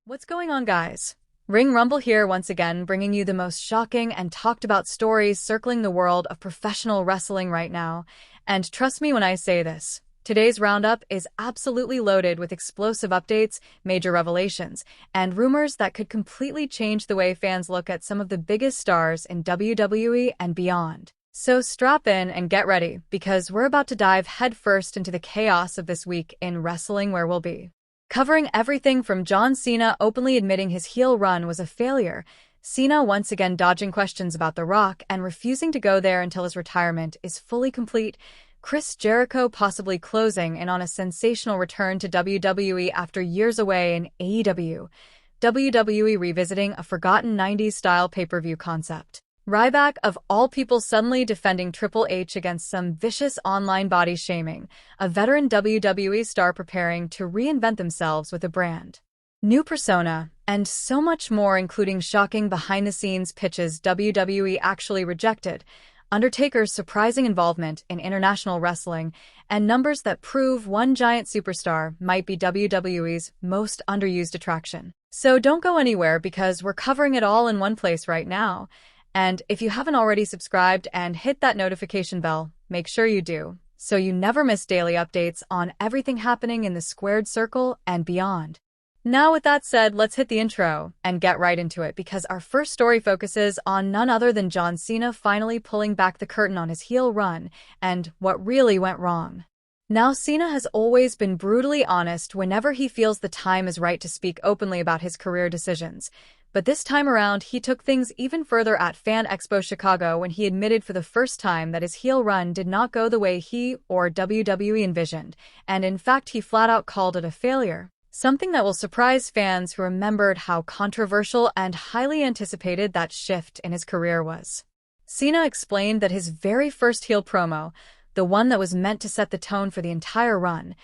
What's going on, guys? Ring Rumble here once again, bringing you the most shocking and talked about stories circling the world of professional wrestling right now. And trust me when I say this, today's roundup is absolutely loaded with explosive updates, major revelations, and rumors that could completely change the way fans look at some of the biggest stars in WWE and beyond. So strap in and get ready, because we're about to dive headfirst into the chaos of this week in wrestling, where we'll be covering everything from John Cena openly admitting his heel run was a failure, Cena once again dodging questions about The Rock and refusing to go there until his retirement is fully complete, Chris Jericho possibly closing in on a sensational return to WWE after years away in AEW, WWE revisiting a forgotten 90s-style pay-per-view concept, Ryback of all people suddenly defending Triple H against some vicious online body shaming, a veteran WWE star preparing to reinvent themselves with a brand new persona, and so much more, including shocking behind-the-scenes pitches WWE actually rejected, Undertaker's surprising involvement in international wrestling, and numbers that prove one giant superstar might be WWE's most underused attraction. So don't go anywhere, because we're covering it all in one place right now. And if you haven't already subscribed and hit that notification bell, make sure you do, so you never miss daily updates on everything happening in the squared circle and beyond. Now, with that said, let's hit the intro and get right into it, because our first story focuses on none other than John Cena finally pulling back the curtain on his heel run and what really went wrong. Now, Cena has always been brutally honest whenever he feels the time is right to speak openly about his career decisions. But this time around, he took things even further at Fan Expo Chicago when he admitted for the first time that his heel run did not go the way he or WWE envisioned, and in fact he flat out called it a failure. Something that will surprise fans who remembered how controversial and highly anticipated that shift in his career was. Cena explained that his very first heel promo, the one that was meant to set the tone for the entire run,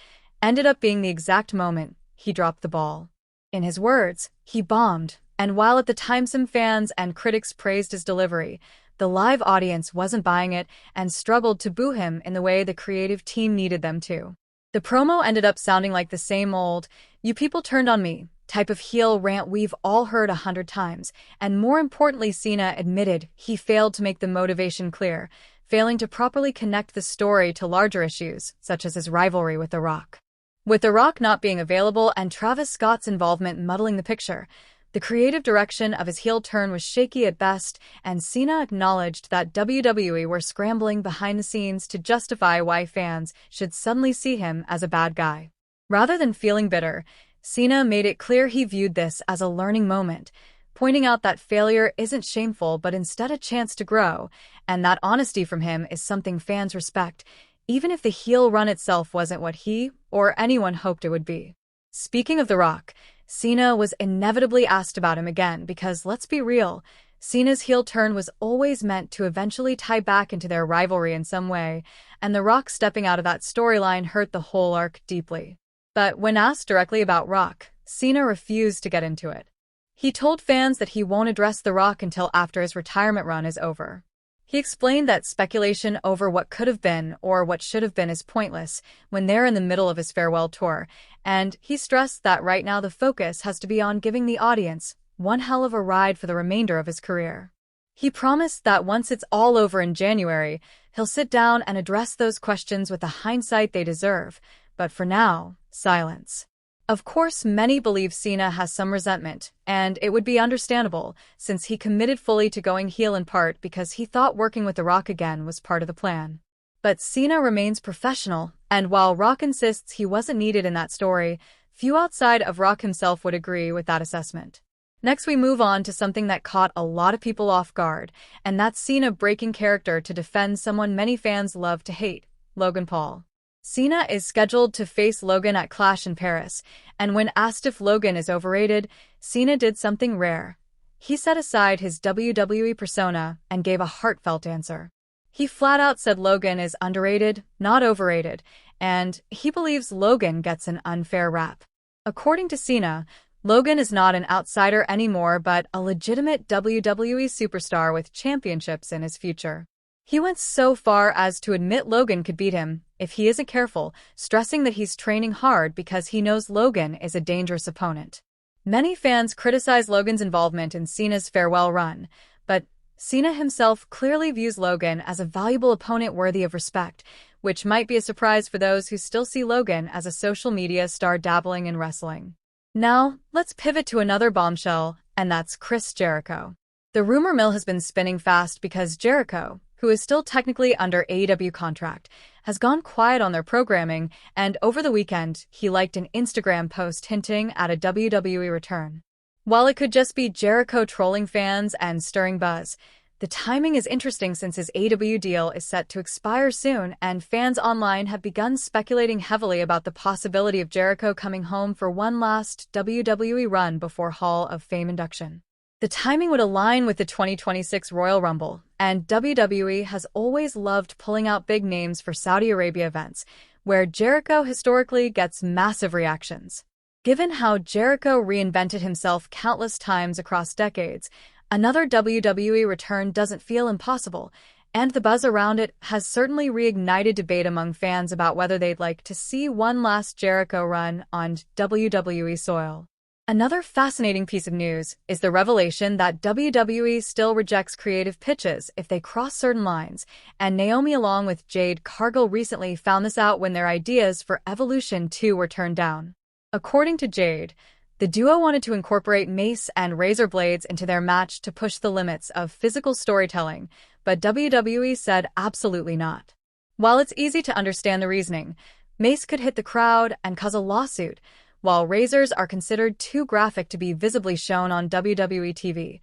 ended up being the exact moment he dropped the ball. In his words, he bombed. And while at the time some fans and critics praised his delivery, the live audience wasn't buying it and struggled to boo him in the way the creative team needed them to. The promo ended up sounding like the same old, "you people turned on me" type of heel rant we've all heard 100 times, and more importantly, Cena admitted he failed to make the motivation clear, failing to properly connect the story to larger issues, such as his rivalry with The Rock. With The Rock not being available and Travis Scott's involvement muddling the picture, the creative direction of his heel turn was shaky at best, and Cena acknowledged that WWE were scrambling behind the scenes to justify why fans should suddenly see him as a bad guy. Rather than feeling bitter, Cena made it clear he viewed this as a learning moment, pointing out that failure isn't shameful but instead a chance to grow, and that honesty from him is something fans respect, even if the heel run itself wasn't what he or anyone hoped it would be. Speaking of The Rock, Cena was inevitably asked about him again because, let's be real, Cena's heel turn was always meant to eventually tie back into their rivalry in some way, and The Rock stepping out of that storyline hurt the whole arc deeply. But when asked directly about Rock, Cena refused to get into it. He told fans that he won't address The Rock until after his retirement run is over. He explained that speculation over what could have been or what should have been is pointless when they're in the middle of his farewell tour, and he stressed that right now the focus has to be on giving the audience one hell of a ride for the remainder of his career. He promised that once it's all over in January, he'll sit down and address those questions with the hindsight they deserve, but for now, silence. Of course, many believe Cena has some resentment, and it would be understandable, since he committed fully to going heel in part because he thought working with The Rock again was part of the plan. But Cena remains professional, and while Rock insists he wasn't needed in that story, few outside of Rock himself would agree with that assessment. Next, we move on to something that caught a lot of people off guard, and that's Cena breaking character to defend someone many fans love to hate, Logan Paul. Cena is scheduled to face Logan at Clash in Paris, and when asked if Logan is overrated, Cena did something rare. He set aside his WWE persona and gave a heartfelt answer. He flat out said Logan is underrated, not overrated, and he believes Logan gets an unfair rap. According to Cena, Logan is not an outsider anymore but a legitimate WWE superstar with championships in his future. He went so far as to admit Logan could beat him if he isn't careful, stressing that he's training hard because he knows Logan is a dangerous opponent. Many fans criticize Logan's involvement in Cena's farewell run, but Cena himself clearly views Logan as a valuable opponent worthy of respect, which might be a surprise for those who still see Logan as a social media star dabbling in wrestling. Now, let's pivot to another bombshell, and that's Chris Jericho. The rumor mill has been spinning fast because Jericho, who is still technically under AEW contract, has gone quiet on their programming, and over the weekend, he liked an Instagram post hinting at a WWE return. While it could just be Jericho trolling fans and stirring buzz, the timing is interesting since his AEW deal is set to expire soon, and fans online have begun speculating heavily about the possibility of Jericho coming home for one last WWE run before Hall of Fame induction. The timing would align with the 2026 Royal Rumble, and WWE has always loved pulling out big names for Saudi Arabia events, where Jericho historically gets massive reactions. Given how Jericho reinvented himself countless times across decades, another WWE return doesn't feel impossible, and the buzz around it has certainly reignited debate among fans about whether they'd like to see one last Jericho run on WWE soil. Another fascinating piece of news is the revelation that WWE still rejects creative pitches if they cross certain lines, and Naomi along with Jade Cargill recently found this out when their ideas for Evolution 2 were turned down. According to Jade, the duo wanted to incorporate mace and razor blades into their match to push the limits of physical storytelling, but WWE said absolutely not. While it's easy to understand the reasoning, mace could hit the crowd and cause a lawsuit, while razors are considered too graphic to be visibly shown on WWE TV.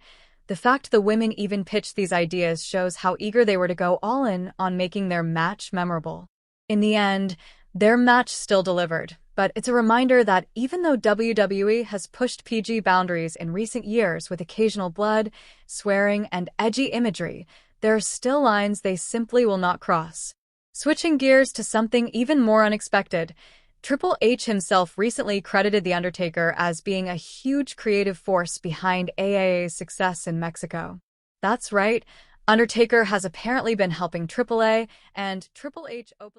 The fact the women even pitched these ideas shows how eager they were to go all in on making their match memorable. In the end, their match still delivered, but it's a reminder that even though WWE has pushed PG boundaries in recent years with occasional blood, swearing, and edgy imagery, there are still lines they simply will not cross. Switching gears to something even more unexpected, Triple H himself recently credited The Undertaker as being a huge creative force behind AAA's success in Mexico. That's right, Undertaker has apparently been helping AAA, and Triple H openly